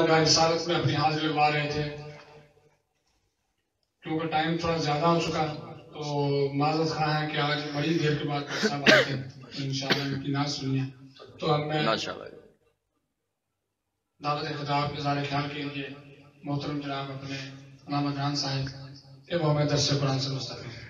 رسالت میں اپنی حاضری لگوا رہے تھے، کیونکہ ٹائم تھوڑا زیادہ ہو چکا تو معذرت خواہ ہے کہ آج بڑی دیر کے بعد صاحب آئے تھے، تو انشاءاللہ ان کی نعت سنیے. تو ہم نے دعوت خطاب کے اظہار خیال کے لیے محترم جناب اپنے علامہ جان صاحب کہ وہ ہمیں درس قرآن سے مستفید ہے.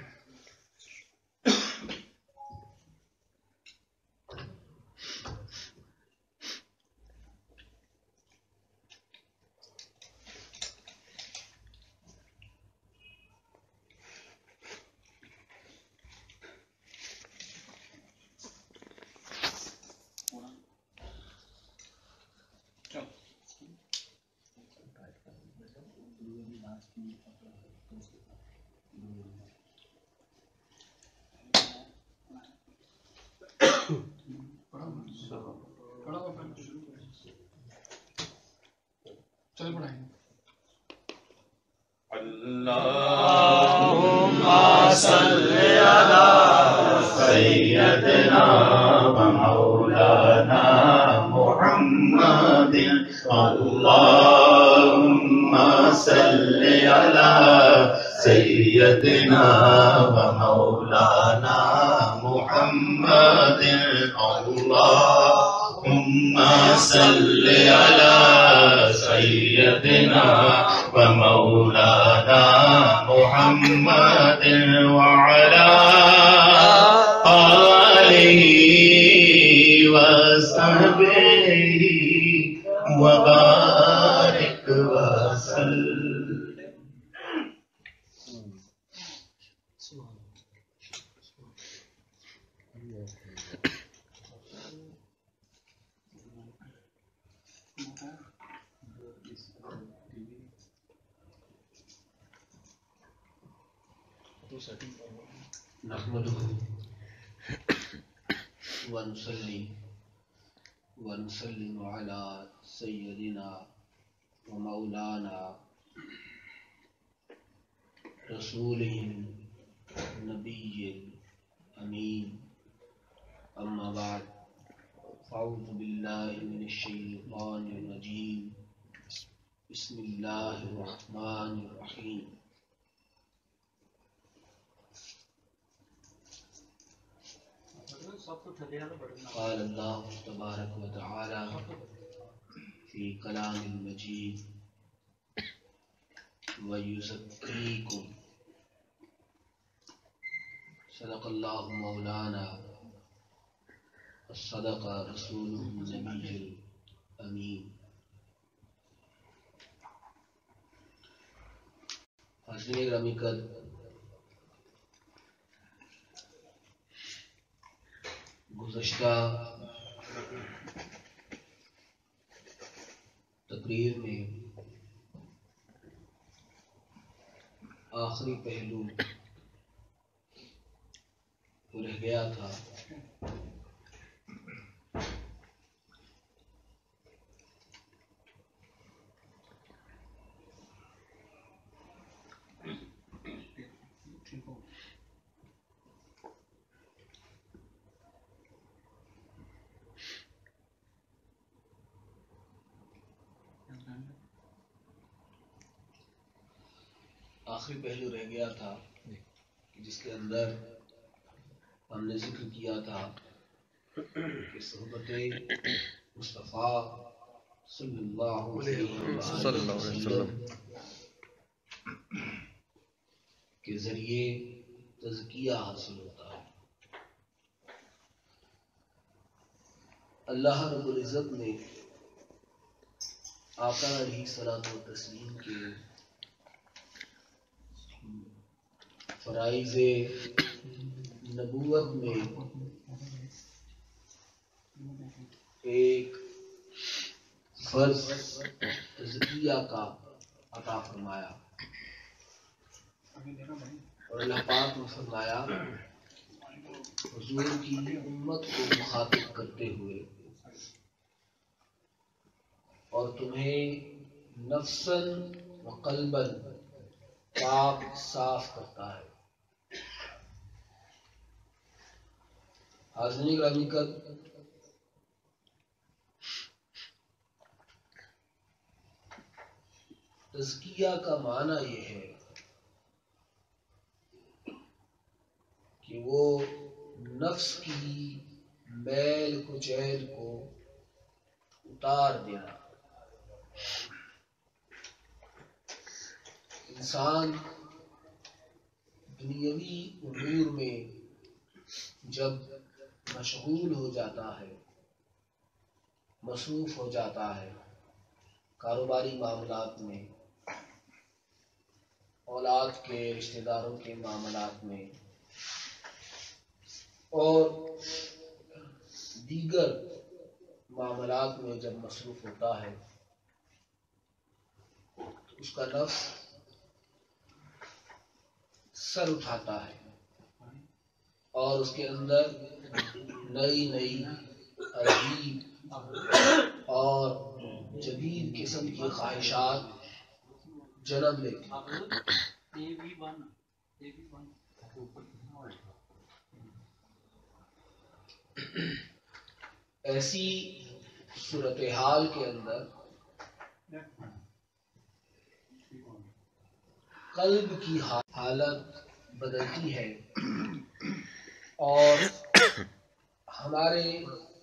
چل پڑھائیں. اللهم صل على سيدنا ومولانا محمد. اللهم صل على سيدنا ومولانا محمد. اللهم صل على سيدنا ومولانا محمد وعلى آله وصحبه وبارك وسلم. نحمده ونصلي ونسلم على سيدنا ومولانا رسوله النبي الأمين. أما بعد، أعوذ بالله من الشيطان الرجيم. بسم الله الرحمن الرحيم. قال الله تبارك وتعالى في كلام المجيد: ويزكيكم. صدق الله مولانا وصدق رسوله النبي الأمين. حاضرین گرامی، قدر گزشتہ تقریر میں آخری پہلو جو رہ گیا تھا جس کے اندر ہم نے ذکر کیا تھا کہ صحبت مصطفیٰ صلی اللہ علیہ وسلم کے ذریعے تزکیہ حاصل ہوتا ہے. اللہ رب العزت نے آقا علیہ الصلوۃ والتسلیم کے فرائض نبوت میں ایک فرض تزکیہ کا عطا فرمایا اور اللہ پاک نے فرمایا حضور کی امت کو مخاطب کرتے ہوئے اور تمہیں نفساً و قلباً پاک صاف کرتا ہے. حاضرین گرامی، قدر، تزکیہ کا معنی یہ ہے کہ وہ نفس کی میل کچیل کو اتار دینا. انسان دنیاوی امور میں جب مشغول ہو جاتا ہے، مصروف ہو جاتا ہے، کاروباری معاملات میں، اولاد کے رشتہ داروں کے معاملات میں اور دیگر معاملات میں جب مصروف ہوتا ہے تو اس کا نفس سر اٹھاتا ہے اور اس کے اندر نئی نئی عجیب اور جدید قسم کی خواہشات جنم لیتی ہیں. ایسی صورتحال کے اندر قلب کی حالت بدلتی ہے اور ہمارے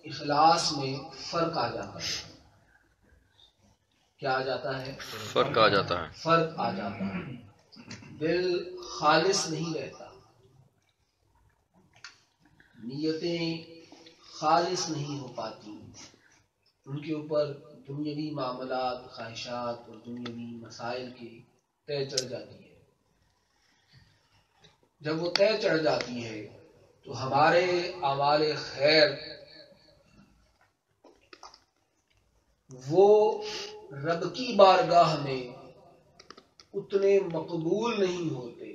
اخلاص میں فرق آ جاتا ہے. کیا آ جاتا ہے؟ فرق آ جاتا ہے. فرق آ جاتا ہے. دل خالص نہیں رہتا، نیتیں خالص نہیں ہو پاتی، ان کے اوپر دنیاوی معاملات، خواہشات اور دنیاوی مسائل کی طے چڑھ جاتی ہے. جب وہ طے چڑھ جاتی ہے تو ہمارے اعمال خیر وہ رب کی بارگاہ میں اتنے مقبول نہیں ہوتے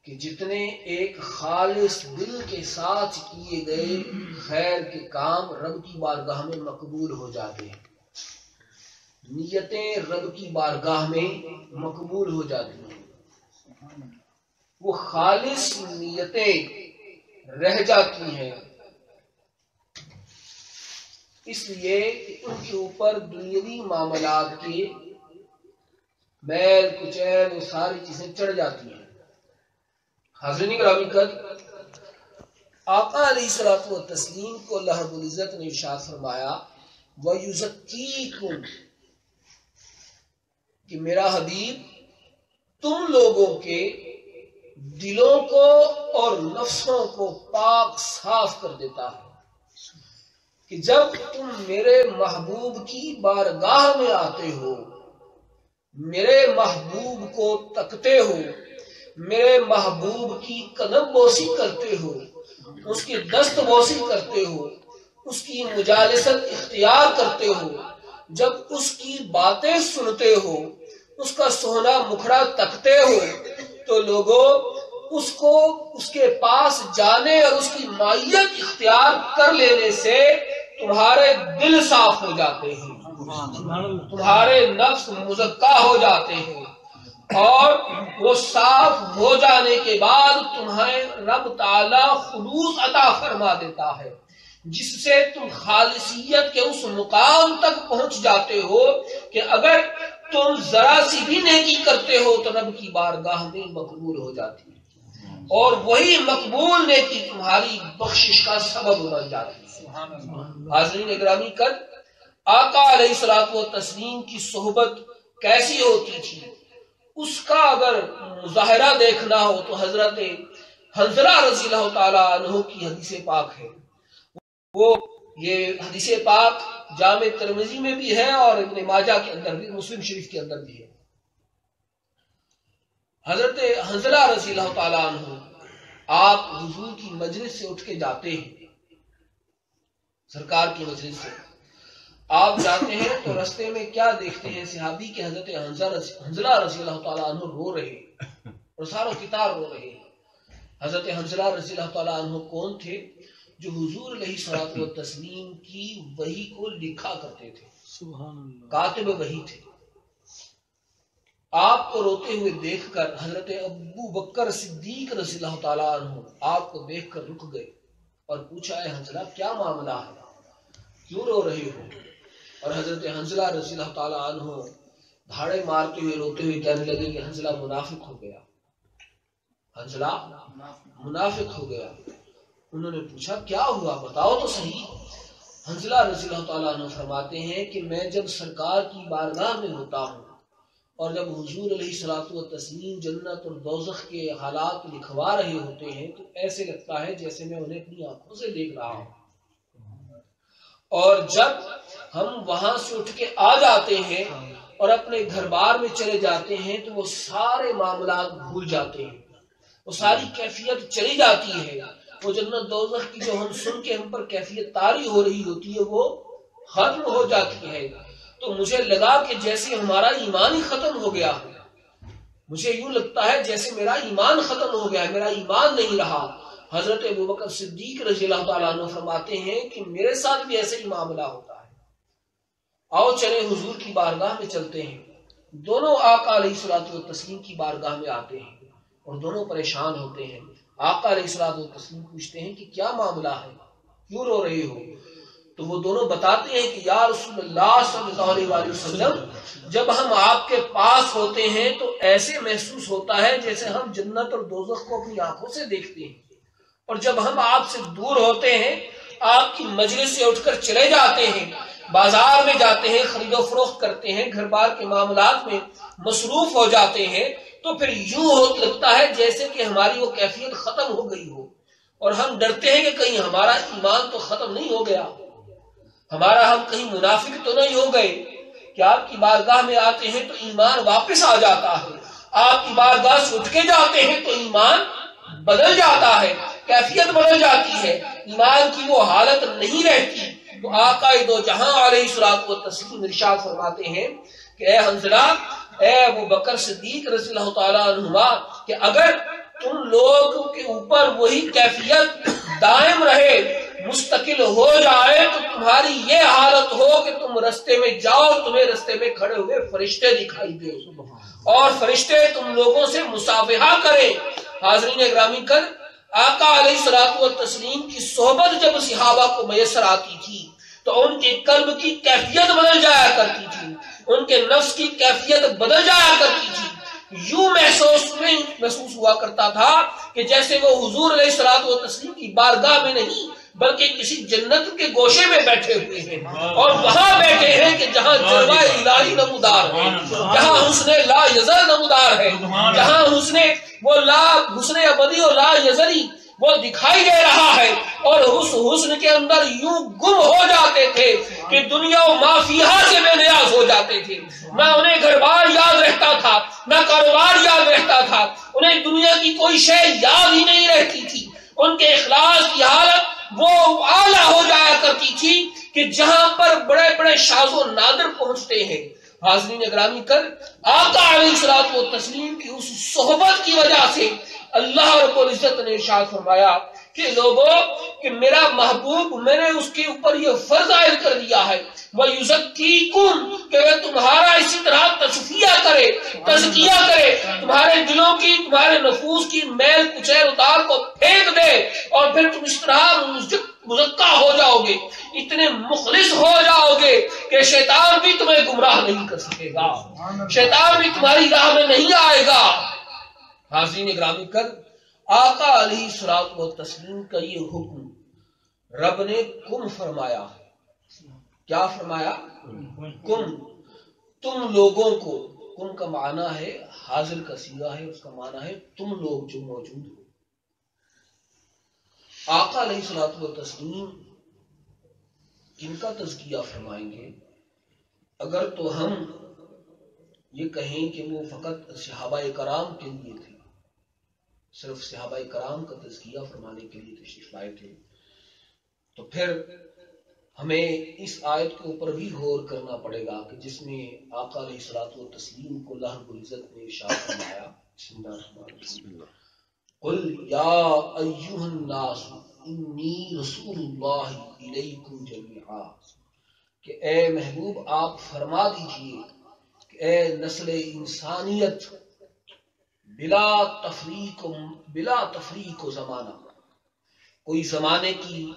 کہ جتنے ایک خالص دل کے ساتھ کیے گئے خیر کے کام رب کی بارگاہ میں مقبول ہو جاتے ہیں. نیتیں رب کی بارگاہ میں مقبول ہو جاتی ہیں. وہ خالص نیتیں رہ جاتی ہیں، اس لیے کہ ان کے اوپر دنیاوی معاملات کی میل کچیل وہ ساری چیزیں چڑھ جاتی ہیں. حاضرین گرامی قدر، آقا علیہ الصلوۃ والتسلیم کو اللہ رب العزت نے ارشاد فرمایا وَيُزَكِّيكُمْ، کہ میرا حبیب تم لوگوں کے دلوں کو اور نفسوں کو پاک صاف کر دیتا ہے. کہ جب تم میرے محبوب کی بارگاہ میں آتے ہو، میرے محبوب کو تکتے ہو، میرے محبوب کی قدم بوسی کرتے ہو، اس کی دست بوسی کرتے ہو، اس کی مجالست اختیار کرتے ہو، جب اس کی باتیں سنتے ہو، اس کا سونا مکھڑا تکتے ہو، تو لوگوں اس کو اس کے پاس جانے اور اس کی معیت اختیار کر لینے سے تمہارے دل صاف ہو جاتے ہیں، تمہارے نفس مزکا ہو جاتے ہیں، اور وہ صاف ہو جانے کے بعد تمہیں رب تعالی خلوص عطا فرما دیتا ہے، جس سے تم خالصیت کے اس مقام تک پہنچ جاتے ہو کہ اگر تم ذرا سی بھی نیکی کرتے ہو تو رب کی بارگاہ میں مقبول ہو جاتی ہے، اور وہی مقبول نیکی تمہاری بخشش کا سبب بن جاتی ہے. حاضرین گرامی قدر، آقا علیہ الصلوۃ والتسلیم کی صحبت کیسی ہوتی تھی، اس کا اگر مظاہرہ دیکھنا ہو تو حضرت حنظلہ رضی اللہ تعالیٰ عنہ کی حدیث پاک ہے. وہ یہ حدیث پاک جامع ترمذی میں بھی ہے اور ابن ماجہ کے اندر بھی، مسلم شریف کے اندر بھی ہے. حضرت حنظلہ رضی اللہ تعالیٰ عنہ آپ حضور کی مجلس سے اٹھ کے جاتے ہیں، سرکار کی مجلس سے آپ جاتے ہیں تو رستے میں کیا دیکھتے ہیں؟ صحابی کے حضرت حنظلہ رضی اللہ تعالیٰ عنہ رو رہے ہیں اور ساروں کتار رو رہے ہیں. حضرت حنظلہ رضی اللہ تعالیٰ عنہ کون تھے؟ جو حضور علیہ الصلوۃ والتسلیم کی وحی کو لکھا کرتے تھے، سبحان اللہ، کاتب وحی تھے. آپ کو روتے ہوئے دیکھ کر حضرت ابو بکر صدیق رضی اللہ تعالیٰ عنہ آپ کو دیکھ کر رک گئے اور پوچھا، اے حنظلہ کیا معاملہ ہے، کیوں رو رہے ہو؟ اور حضرت حنظلہ رضی اللہ تعالیٰ عنہ دھاڑے مارتے ہوئے روتے ہوئے کہنے لگے کہ حنظلہ منافق ہو گیا، حنظلہ منافق ہو گیا۔ انہوں نے پوچھا کیا ہوا بتاؤ تو صحیح۔ حنظلہ رضی اللہ تعالیٰ عنہ فرماتے ہیں کہ میں جب سرکار کی بارگاہ میں ہوتا ہوں اور جب حضور علیہ الصلوۃ والتسلیم جنت اور دوزخ کے حالات لکھوا رہے ہوتے ہیں تو ایسے لگتا ہے جیسے میں انہیں اپنی آنکھوں سے دیکھ رہا ہوں، اور جب ہم وہاں سے اٹھ کے آ جاتے ہیں اور اپنے گھر بار میں چلے جاتے ہیں تو وہ سارے معاملات بھول جاتے ہیں، وہ ساری کیفیت چلی جاتی ہے، وہ جنت دوزخ کی جو ہم سن کے ہم پر کیفیت طاری ہو رہی ہوتی ہے وہ ختم ہو جاتی ہے۔ تو مجھے لگا کہ جیسے ہمارا ایمان ہی ختم ہو گیا ہے، مجھے یوں لگتا ہے جیسے میرا ایمان ختم ہو گیا ہے، میرا ایمان نہیں رہا۔ حضرت ابوبکر صدیق رضی اللہ تعالیٰ عنہ فرماتے ہیں کہ میرے ساتھ بھی ایسے ہی معاملہ ہوتا ہے۔ آؤ چلے حضور کی بارگاہ میں چلتے ہیں۔ دونوں آقا علیہ الصلوۃ والتسلیم کی بارگاہ میں آتے ہیں اور دونوں پریشان ہوتے ہیں۔ آقا علیہ الصلوۃ والتسلیم پوچھتے ہیں کہ کیا معاملہ ہے، کیوں رو رہے ہو؟ تو وہ دونوں بتاتے ہیں کہ یا رسول اللہ صلی اللہ علیہ وسلم، جب ہم آپ کے پاس ہوتے ہیں تو ایسے محسوس ہوتا ہے جیسے ہم جنت اور دوزخ کو اپنی آنکھوں سے دیکھتے ہیں، اور جب ہم آپ سے دور ہوتے ہیں، آپ کی مجلس سے اٹھ کر چلے جاتے ہیں، بازار میں جاتے ہیں، خرید و فروخت کرتے ہیں، گھر بار کے معاملات میں مصروف ہو جاتے ہیں، تو پھر یوں لگتا ہے جیسے کہ ہماری وہ کیفیت ختم ہو گئی ہو، اور ہم ڈرتے ہیں کہ کہیں ہمارا ایمان تو ختم نہیں ہو گیا، ہمارا ہم کہیں منافق تو نہیں ہو گئے۔ کہ آپ کی بارگاہ میں آتے ہیں تو ایمان واپس آ جاتا ہے، آپ کی بارگاہ سے اٹھ کے جاتے ہیں تو ایمان بدل جاتا ہے، کیفیت بدل جاتی ہے، ایمان کی وہ حالت نہیں رہتی۔ تو آقا دو جہاں علیہ الصلوۃ والتسلیم ارشاد فرماتے ہیں کہ اے حنظلہ، اے ابوبکر صدیق رضی اللہ تعالیٰ عنہما، کہ اگر تم لوگوں کے اوپر وہی کیفیت دائم رہے، مستقل ہو جائے، تو تمہاری یہ حالت ہو کہ تم رستے میں جاؤ، تمہیں رستے میں کھڑے ہوئے فرشتے دکھائی دے اور فرشتے تم لوگوں سے مصافحہ کریں۔ حاضرین گرامی کر آقا علیہ الصلوۃ والتسلیم کی صحبت جب صحابہ کو میسر آتی تھی تو ان کے قلب کی کیفیت بدل جایا کرتی تھی، ان کے نفس کی کیفیت بدل جایا کرتی تھی، یوں محسوس ہوا کرتا تھا کہ جیسے وہ حضور علیہ الصلوۃ والتسلیم کی بارگاہ میں نہیں بلکہ کسی جنت کے گوشے میں بیٹھے ہوئے ہیں، اور وہاں بیٹھے ہیں کہ جہاں جلوہ الہی نمودار ہے، جہاں حسن لا یزل نمودار ہے، جہاں حسن ابدی اور لا یزلی وہ دکھائی دے رہا ہے، اور اس حسن کے اندر یوں گم ہو جاتے تھے کہ دنیا و ما فیہا سے بے نیاز ہو جاتے تھے، نہ انہیں گھر بار یاد رہتا تھا، نہ کاروبار یاد رہتا تھا، انہیں دنیا کی کوئی شے یاد ہی نہیں رہتی تھی، ان کے اخلاص کی حالت وہ اعلیٰ ہو جایا کرتی تھی کہ جہاں پر بڑے بڑے شاذ و نادر پہنچتے ہیں۔ حاضرین گرامی کر آقا علیہ الصلوۃ والتسلیم کی اس صحبت کی وجہ سے اللہ رب العزت نے ارشاد فرمایا کہ لوگوں، کہ میرا محبوب، میں نے اس کے اوپر یہ فرض عائد کر دیا ہے وَيُزَكِّيكُمْ، کہ وہ تمہارا اسی طرح تصفیہ کرے، تزکیہ کرے، تمہارے دلوں کی، تمہارے نفوس کی میل کچیل اتار کو پھینک دے، اور پھر تم اس طرح مزکہ ہو جاؤ گے، اتنے مخلص ہو جاؤ گے کہ شیطان بھی تمہیں گمراہ نہیں کر سکے گا، شیطان بھی تمہاری راہ میں نہیں آئے گا۔ حاضرین گرامی کر آقا علیہ الصلوۃ والتسلیم کا یہ حکم رب نے کم فرمایا۔ کیا فرمایا؟ کم، تم لوگوں کو، کم کا معنی ہے حاضر کا صیغہ ہے، اس کا معنی ہے تم لوگ جو موجود ہو۔ آقا علیہ الصلوۃ والتسلیم کن کا تزکیہ فرمائیں گے؟ اگر تو ہم یہ کہیں کہ وہ فقط صحابہ کرام کے لیے تھے، صرف صحابہ کرام کا تزکیہ فرمانے کے لیے تشریف لائے تھے، تو پھر ہمیں اس آیت کے اوپر بھی غور کرنا پڑے گا کہ جس میں آقا علیہ الصلوۃ والتسلیم کو اللہ رب العزت نے ارشاد فرمایا، بسم اللہ الرحمن الرحیم، قل یا ایھا الناس انی رسول اللہ الیکم جمیعا، کہ اے محبوب آپ فرما دیجئے کہ اے نسل انسانیت، بلا تفریق و زمانہ، کوئی زمانے کی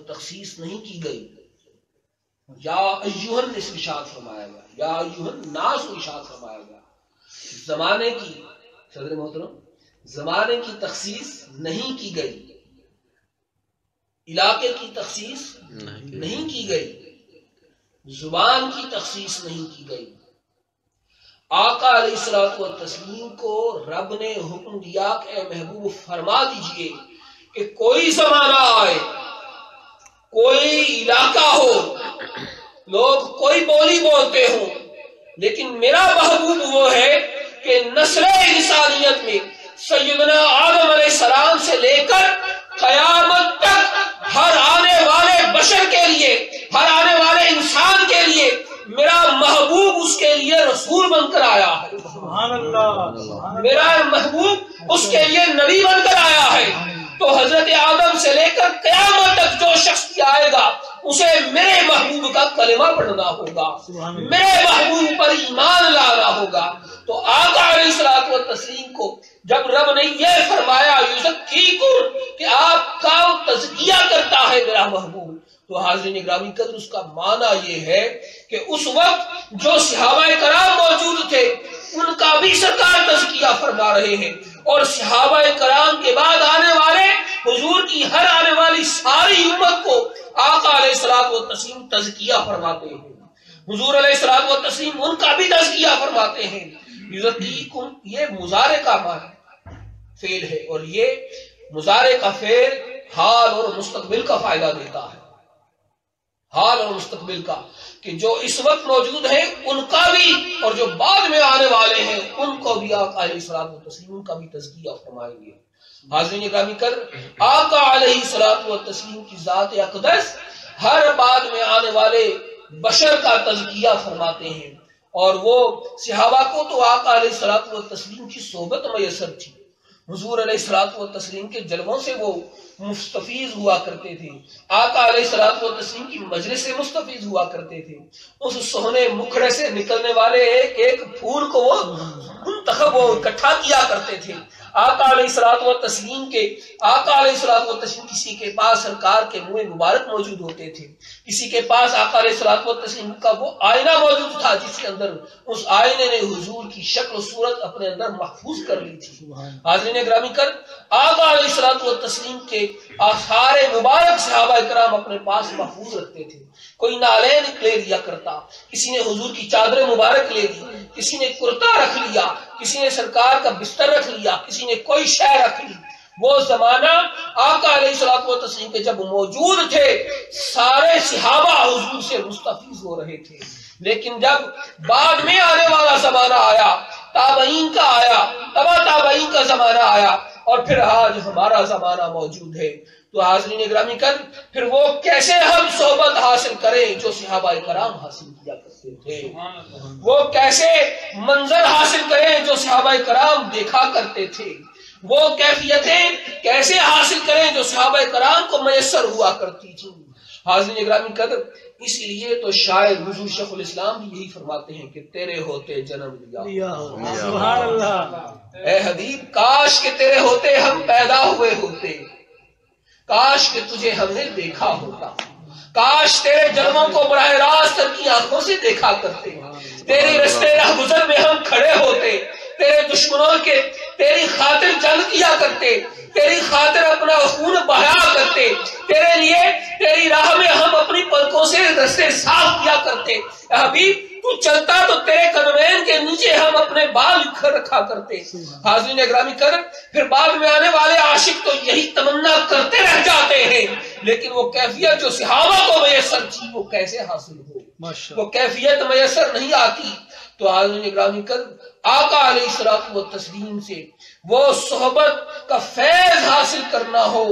تخصیص نہیں کی گئی، یا ایھا الناس ارشاد فرمایا گیا، یا ایھا الناس ارشاد فرمایا گیا. زمانے کی، صدر محترم، زمانے کی تخصیص نہیں کی گئی، علاقے کی تخصیص نہیں کی گئی، زبان کی تخصیص نہیں کی گئی. آقا علیہ الصلوۃ والتسلیم کو رب نے حکم دیا کہ اے محبوب فرما دیجئے کہ کوئی زمانہ آئے، کوئی علاقہ ہو، لوگ کوئی بولی بولتے ہوں، لیکن میرا محبوب وہ ہے کہ نسل انسانیت میں سیدنا آدم علیہ السلام سے لے کر قیامت تک ہر آنے والے بشر کے لیے، ہر آنے والے انسان کے لیے میرا محبوب اس کے لیے رسول بن کر آیا ہے. سبحان اللہ. میرا محبوب اس کے لیے نبی بن کر آیا ہے. تو حضرت آدم سے لے کر قیامت تک جو شخص بھی آئے گا اسے میرے محبوب کا کلمہ پڑھنا ہوگا، میرے محبوب پر ایمان لانا ہوگا. تو آقا علیہ الصلوۃ والتسلیم کو جب رب نے یہ فرمایا یزکیکم کہ آپ کا تزکیہ کرتا ہے میرا محبوب، تو حاضرین گرامی قدر اس کا معنی یہ ہے کہ اس وقت جو صحابہ کرام موجود تھے ان کا بھی سرکار تزکیہ فرما رہے ہیں، اور صحابہ کرام کے بعد آنے والے حضور کی ہر آنے والی ساری امت کو آقا علیہ الصلوۃ والتسلیم تزکیہ فرماتے ہیں. حضور علیہ الصلوۃ والتسلیم ان کا بھی تزکیہ فرماتے ہیں. یزکیکم یہ مضارع کا معنی فعل ہے، اور یہ مضارع کا فعل حال اور مستقبل کا فائدہ دیتا ہے. حال اور مستقبل کا، کہ جو اس وقت موجود ہیں ان کا بھی اور جو بعد میں آنے والے ہیں ان کو بھی آقا علیہ الصلوۃ والتسلیم کا بھی تزکیہ فرمائیں گے. حاضرین گرامی قدر آقا علیہ الصلوۃ والتسلیم کی ذات اقدس ہر بعد میں آنے والے بشر کا تزکیہ فرماتے ہیں، اور وہ صحابہ کو تو آقا علیہ الصلوۃ والتسلیم کی صحبت میسر تھی. حضور علیہ الصلوۃ والتسلیم کے جلووں سے وہ مستفیض ہوا کرتے تھے، آقا علیہ الصلوۃ والتسلیم کی مجلس سے مستفیض ہوا کرتے تھے. اس سونے مکھڑے سے نکلنے والے ایک ایک پھول کو وہ منتخب وہ اکٹھا کیا کرتے تھے. آقا علیہ الصلوۃ والتسلیم کے آقا علیہ الصلوۃ والتسلیم کسی کے پاس سرکار کے منہ مبارک موجود ہوتے تھے، کسی کے پاس آقا علیہ الصلوۃ والتسلیم کا وہ آئینہ موجود تھا جس کے اندر اس آئینے نے حضور کی شکل و صورت اپنے اندر محفوظ کر لی تھی. حاضرین گرامی کر آقا علیہ الصلوۃ والتسلیم کے آثار مبارک صحابہ کرام اپنے پاس محفوظ رکھتے تھے. کوئی نالین لے لیا کرتا، کسی نے حضور کی چادر مبارک لے لی، کسی نے کرتا رکھ لیا، کسی نے سرکار کا بستر رکھ لیا، کسی نے کوئی شے رکھ لی. وہ زمانہ آقا علیہ الصلوۃ والتسلیم کے جب موجود تھے سارے صحابہ حضور سے مستفیض ہو رہے تھے، لیکن جب بعد میں آنے والا زمانہ آیا، تابعین کا آیا، تبا تابعین کا زمانہ آیا، اور پھر آج ہمارا زمانہ موجود ہے، تو حاضرین گرامی کر پھر وہ کیسے ہم صحبت حاصل کریں جو صحابہ کرام حاصل کیا کرتے تھے، وہ کیسے منظر حاصل کریں جو صحابہ کرام دیکھا کرتے تھے، وہ کیفیتیں کیسے حاصل کریں جو صحابہ کرام کو میسر ہوا کرتی تھی. حاضرین گرامی قدر اس لیے تو شاعر حضور شیخ الاسلام بھی یہی فرماتے ہیں کہ تیرے ہوتے جنم لیا. سبحان اللہ. اے حبیب کاش کہ تیرے ہوتے ہم پیدا ہوئے ہوتے، کاش کہ تجھے ہم نے دیکھا ہوتا، کاش تیرے جنموں کو براہ راست اپنی آنکھوں سے دیکھا کرتے، تیری رستے راہ گزر میں ہم کھڑے ہوتے، تیرے دشمنوں کے تیری خاطر جنگ کیا کرتے، تیری خاطر اپنا خون بہایا کرتے، تیرے لیے تیری راہ میں ہم اپنی پلکوں سے رستے صاف کیا کرتے. اے حبیب تو چلتا تو تیرے قدمین کے نیچے ہم اپنے بال رکھا کرتے. حاضرین اکرامی کرم پھر بعد میں آنے والے عاشق تو یہی تمنا کرتے رہ جاتے ہیں، لیکن وہ کیفیت جو صحابہ کو میسر تھی وہ کیسے حاصل ہو، وہ کیفیت میسر نہیں آتی. تو حاضرین اکرامی کرم آقا علیہ الصلوۃ والتسلیم سے وہ صحبت کا فیض حاصل کرنا ہو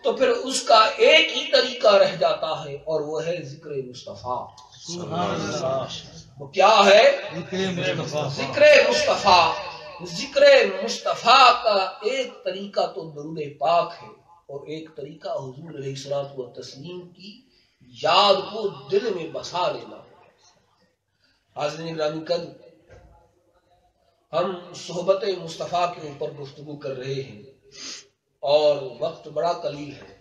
تو پھر اس کا ایک ہی طریقہ رہ جاتا ہے، اور وہ ہے ذکر مصطفیٰ. وہ کیا ہے؟ ذکر مصطفیٰ. ذکر مصطفیٰ کا ایک طریقہ تو درود پاک ہے، اور ایک طریقہ حضور علیہ الصلوۃ والتسلیم کی یاد کو دل میں بسا لینا. حاضرین گرامی قدر ہم صحبت مصطفیٰ کے اوپر گفتگو کر رہے ہیں اور وقت بڑا قلیل ہے.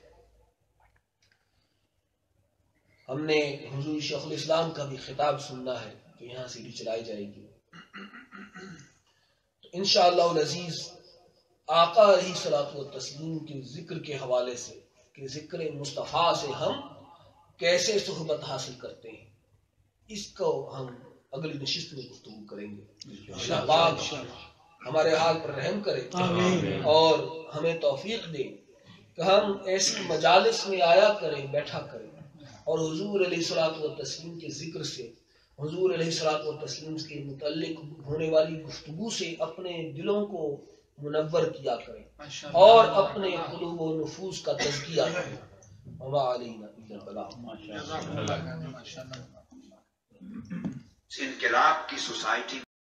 ہم نے حضور شیخ الاسلام کا بھی خطاب سننا ہے تو یہاں سیڑھی چلائی جائے گی. تو انشاءاللہ العزیز آقا علیہ الصلوۃ والتسلیم کے ذکر کے حوالے سے کہ ذکر مصطفیٰ سے ہم کیسے صحبت حاصل کرتے ہیں اس کو ہم اگلی نشست میں گفتگو کریں گے. اللہ پاک ہمارے حال پر رحم کرے اور ہمیں توفیق دے کہ ہم ایسی مجالس میں آیا کریں، بیٹھا کریں اور حضور علیہ الصلوۃ والتسلیم کے ذکر سے، حضور علیہ الصلوۃ والتسلیم کے متعلق ہونے والی گفتگو سے اپنے دلوں کو منور کیا کریں اور اپنے قلوب و نفوس کا تزکیہ کریں. وما علینا الا البلاغ. انقلاب کی سوسائٹی